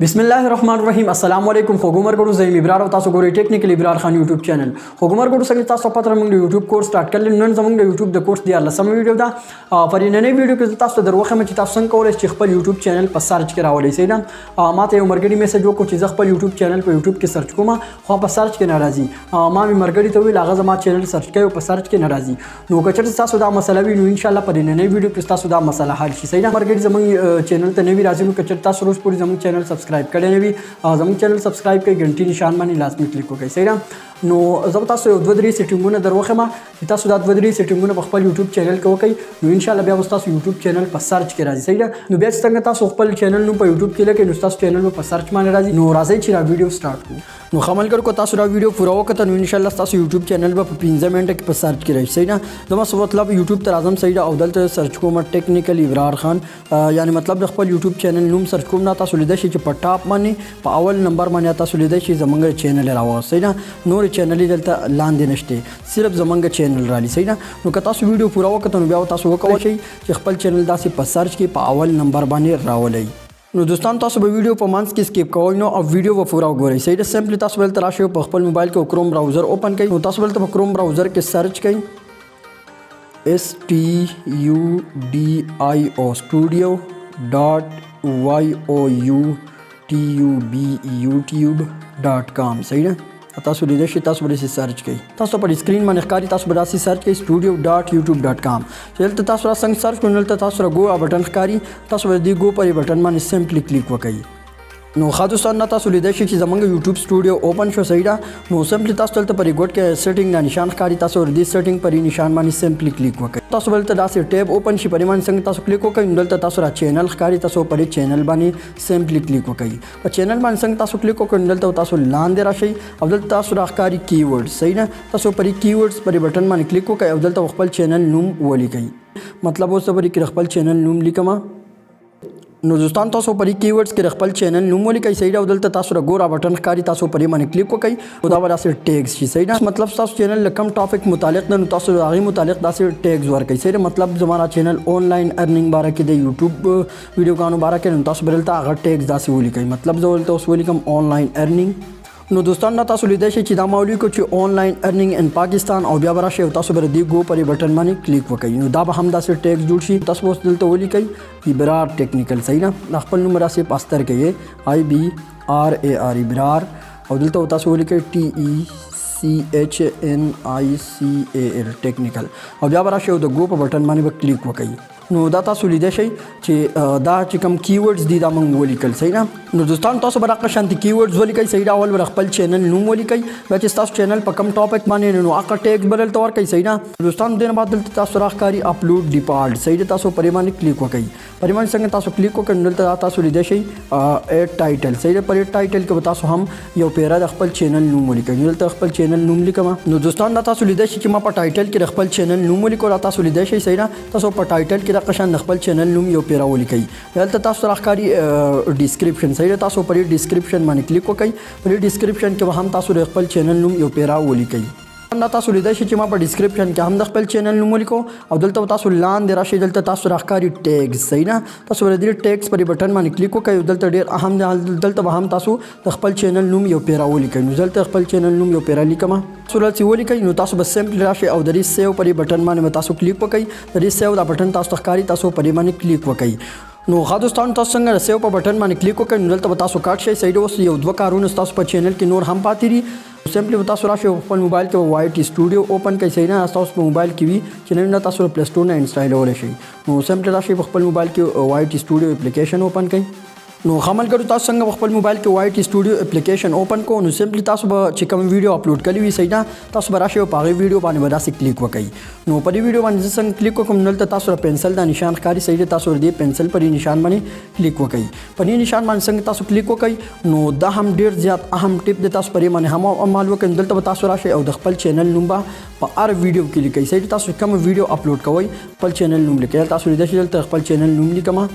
बिस्मिल्लाहिर्रहमानिर्रहीम अस्सलाम वालेकुम खोगुमर गडू जई इब्रार तासो गोरे टेक्निकल इब्रार खान यूट्यूब चैनल खोगुमर गडू संग तासो पत्र मंग यूट्यूब कोर्स स्टार्ट कर नन जमंग यूट्यूब द कोर्स दिया लसम वीडियो दा पर नने वीडियो के तासो दरवखे में तासो संग कोले खपल यूट्यूब चैनल पर सर्च करावले सही ना माते मरगड़ी मैसेज को चीज खपल यूट्यूब चैनल पर यूट्यूब के सर्च कोमा खो पर सर्च के नाराजी मा मी मरगड़ी तो लागा जमा चैनल सर्च के पर सर्च के नाराजी नो कचर तासो दा मसला भी इंशाल्लाह पर नने वीडियो के तासो दा मसला हल सही ना मरगड़ी जमंग चैनल त नवी राजी कचर तासो रोज पूरी जमंग चैनल सब्सक्राइब करे ने भी जमंग चैनल सब्सक्राइब कर घंटी निशान मानी लाजमी क्लिक को सही ना नो जब तासो द्वदरी सेटिंगों दरवखे मा तासो दा द्वदरी सेटिंगों खपल यूट्यूब चैनल को कई नो इंशाल्लाह बया तासो यूट्यूब चैनल पर सर्च के राजी सही ना नो बया संग तासो खपल चैनल नु पर यूट्यूब के लेके नो तासो चैनल में पर सर्च माने राजी नो राजी छिरा वीडियो स्टार्ट को नो खमल कर को तासो वीडियो पूरा वक्त नो इंशाल्लाह तासो यूट्यूब चैनल पर 15 मिनट के पर सर्च के राजी सही ना जमा सब मतलब यूट्यूब तर आजम सही अवदल तो सर्च को मा टेक्निकल इब्रार खान यानी मतलब खपल यूट्यूब चैनल नुम सर्च को ना तासो लिदा शी टॉप माने अवल नंबर माने तासो लिदा शी जमंग चैनल रावा सही ना नोर चैनल दलता लांदे नष्टे सिर्फ जमंग चैनल राली सही ना नो कतासो वीडियो पूरा वक्त नो बया तासो को शी खपल चैनल दासी पर सर्च के अवल नंबर बाने रावले नो दोस्तों तासो वीडियो पर मांस की स्किप करो नो अब वीडियो वो पूरा गोरे सही है सिंपली तासो बेल तराशे पर खपल मोबाइल के क्रोम ब्राउज़र ओपन कई तासो बेल क्रोम ब्राउज़र के सर्च कई STUDIO studio.youtube.com सही ना तासो लिदेशी तासो बड़ी सर्च कई तासो पर स्क्रीन में नखकारी तासो बड़ा सर्च कई studio.youtube.com चलते तासो संग सर्च करने तासो गो बटन कारी तासो बड़ी गो पर बटन में सिंपली क्लिक वकई नो खादुस्तान ना तासो लिदेशी की जमंग यूट्यूब स्टूडियो ओपन शो सही नो सिंपली तासो चलते पर गोट के सेटिंग ना निशान कारी तासो दी सेटिंग पर निशान मानी सिंपली क्लिक वकई तासो बोलते दासे टैब ओपन शी परिमाण संग तासो क्लिक वकई नलते तासो चैनल कारी तासो पर चैनल बानी सिंपली क्लिक वकई पर चैनल मान संग तासो क्लिक वकई नलते तासो लांदे राशि अवदल तासो कारी कीवर्ड्स सही ना तासो पर कीवर्ड्स पर बटन मानी क्लिक वकई अवदल तो खपल चैनल नुम वली कई मतलब वो सब कि खपल चैनल नुम लिखमा नो दोस्तों तासो पर कीवर्ड्स के खपल चैनल नुमोली कई सही उदलता तासो गोरा बटन कारी तासो पर माने क्लिक को कई उदा बरा से टैग्स छी सही मतलब तासो चैनल कम टॉपिक मुतालिक न तासो आगे मुतालिक दासे टैग्स वर कई सही मतलब हमारा चैनल ऑनलाइन अर्निंग बारा के दे यूट्यूब वीडियो कानो बारा के तासो बरलता अगर टैग्स दासे वली कई मतलब जो बोलते उस वली कम ऑनलाइन अर्निंग नो दोस्तों ना तासो लिदेशी चिदा मौली को ची ऑनलाइन अर्निंग इन पाकिस्तान और ब्या बरा तासो बर दी गो पर बटन मानी क्लिक वकई नो दाब हम दासे टैग्स जुड़शी तासो बोस दिल तो वली कई इब्रार टेक्निकल सही ना खपल नंबर से पास्तर के ये IBRAR इब्रार और दिल तो तासो वली कई TECHNICAL टेक्निकल और ब्या बरा द गो पर बटन मानी क्लिक वकई नो दा तासो लिदेशी ची दा चिकम कीवर्ड्स दी दा मंग वली कल सही ना नो दोस्तों तासो बरा शांति कीवर्ड्स वली कई सही अवल बर खपल चैनल नुम वली कई वच तासो चैनल पर कम टॉपिक माने नो आका टैग बदल तो और कई सही ना दोस्तों दिन बाद तासो राखकारी अपलोड डिपार्ट सही तासो परिमाण क्लिक वकई परिमाण संग तासो क्लिक को नल तासो लिदेशी एड टाइटल सही पर टाइटल के बतासो हम यो पेरा खपल चैनल नुम वली कई नल खपल चैनल नुम लिखमा नो दोस्तों तासो लिदेशी मा पर टाइटल के खपल चैनल नुम वली को तासो लिदेशी सही ना तासो पर टाइटल के कशान खपल चैनल नुम यो पेरा वली कई हेल्थ तासो राखकारी डिस्क्रिप्शन सही तासो पर डिस्क्रिप्शन माने क्लिक को कई पर डिस्क्रिप्शन के हम तासो खपल चैनल नुम यो पेरा वली कई ना तासो लिदेशी चिमा पर डिस्क्रिप्शन के हम खपल चैनल नुम वली को और दलता तासो लान दे राशि दलता तासो राखकारी टैग्स सही ना तासो रे टैग्स पर बटन माने क्लिक को कई दलता डेर अहम दलता हम तासो खपल चैनल नुम यो पेरा वली कई दलता खपल चैनल नुम यो पेरा लिकमा सुरल सी वली कई नो तासो बस सिंपल राशि और दरी सेव पर बटन माने तासो क्लिक को कई दरी सेव दा बटन तासो कारी तासो पर माने क्लिक को कई नो खादुस्तान तासो संग सेव पर बटन माने क्लिक को कई नलता तासो काट शे सही दोस यो दव कारून तासो पर चैनल की नोर हम पाती रही सिंपली तासो राशि ओपन मोबाइल के YT स्टूडियो ओपन कई सही ना तासो मोबाइल की भी चैनल ना तासो प्ले स्टोर ना इंस्टॉल हो रही नो सिंपली राशि ओपन मोबाइल के YT स्टूडियो एप्लीकेशन ओपन कई नो खमल करो तासो संग खपल मोबाइल के YT स्टूडियो एप्लीकेशन ओपन को नो सिंपली तासो चिकम वीडियो अपलोड करी हुई सही ना तासो बराशे पागे वीडियो बाने बदा से क्लिक वकई नो पर वीडियो बाने संग क्लिक को नल तासो पेंसिल दा निशान कारी सही तासो दे पेंसिल पर निशान बाने क्लिक वकई पर निशान मान संग तासो क्लिक वकई नो दा हम डेर ज्यादा अहम टिप दे तासो पर माने हम मालूम के नल तासो राशे और खपल चैनल नुम्बा पर वीडियो के लिए सही तासो कम वीडियो अपलोड कवई पल चैनल नुम लिखे तासो दे खपल चैनल नुम लिकमा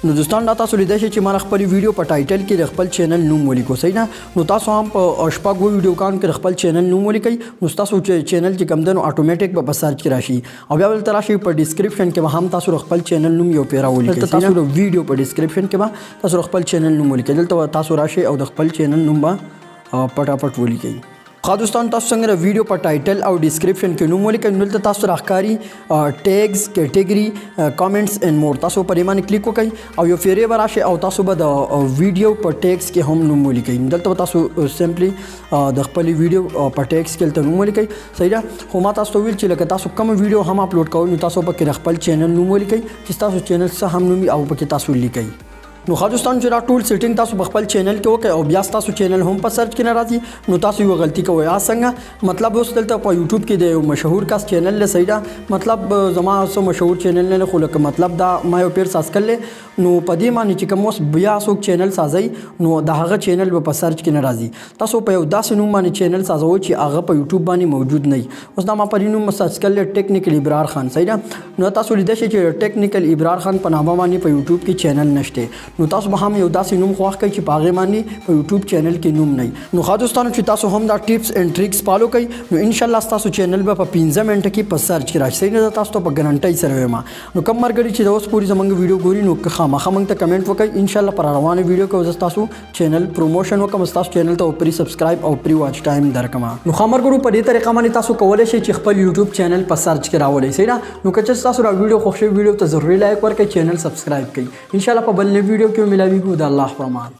نو دوستان دا تاسو لیدای شئ چې ما خپل ویډیو په ټایټل کې د خپل چینل نوم ولیکو صحیح نه. نو تاسو هم په شپږ ویډیو کان کې خپل چینل نوم ولیکئ نو تاسو چینل چې کم دنو اتوماتیک په سرچ کې راشي او بیا ول تراشي په ډیسکرپشن کې هم تاسو خپل چینل نوم یو پیرا ولیکئ. تاسو د ویډیو په ډیسکرپشن کې تاسو خپل چینل نوم ولیکئ دلته تاسو راشي او د خپل چینل نوم پټاپټ ولیکئ. دوستان تاسو څنګه د ویډیو په ټایټل او ډیسکرپشن کې نوم ولیکئ نو دلته تاسو راښکاري ټیګز کیټګري کامنټس اینڈ مور تاسو په دې باندې کلیک وکړئ او یو فیرې به راشي او تاسو به د ویډیو په ټیګز کې هم نوم ولیکئ. دلته تاسو سمپلی د خپل ویډیو په ټیګز کې نوم ولیکئ صحیح ده. خو ما تاسو ویل چې لکه تاسو کوم ویډیو هم اپلوډ کوئ نو تاسو په خپل چینل نوم ولیکئ چې تاسو چینل څه هم نوم او پکې تاسو لیکئ. نو دوستان چې دا ټول سیټینګ تاسو په خپل چینل کې وکړئ او بیا تاسو چینل هم په سرچ کې نه راځي نو تاسو یو غلطي کوئ. څنګه مطلب اوس دلته په یوټیوب کې د یو مشهور کس چینل له صحیح ده مطلب زما سو مشهور چینل نه خو لکه مطلب دا ما یو پیر ساس کړل نو په دې معنی چې کوم اوس بیا څوک چینل سازي نو د هغه چینل په سرچ کې نه راځي. تاسو په یو داسې نوم باندې چینل سازوي چې هغه په یوټیوب باندې موجود نه وي. اوس دا ما په نوم سرچ کړل ټیکنیکل ابرار خان صحیح ده نو تاسو لیدئ چې ټیکنیکل ابرار خان په نامه باندې په یوټیوب کې چینل نشته نو تاسو به هم یو داسې نوم خوښ کړئ چې په هغې باندې په یوټیوب چینل کې نوم نه وي. نو دوستانو چې تاسو هم دا ټیپس اینډ ټریکس فالو کړئ نو انشاءالله ستاسو چینل به په 15 منټه کې په سرچ کې راشي. صحیح نه تاسو ته په ګارانټۍ سره وایم. نو کوم مرګري چې اوس پوری زمونږ ویډیو ګوري نو خامخا موږ ته کمنټ وکړئ انشاءالله پر روانه ویډیو کې زه تاسو چینل پروموشن وکم تاسو چینل ته پری سبسکرایب او پری واچ ټایم درکما. نو خامرګرو په دې طریقه باندې تاسو کولای شئ چې خپل یوټیوب چینل په سرچ کې راولئ. صحیح نه نو که تاسو را ویډیو خوښ ویډیو ته ضروري لایک ورکړئ چینل سبسکرایب کړئ. انشاءالله په بل ویډیو کې ملاویږو د الله په امان.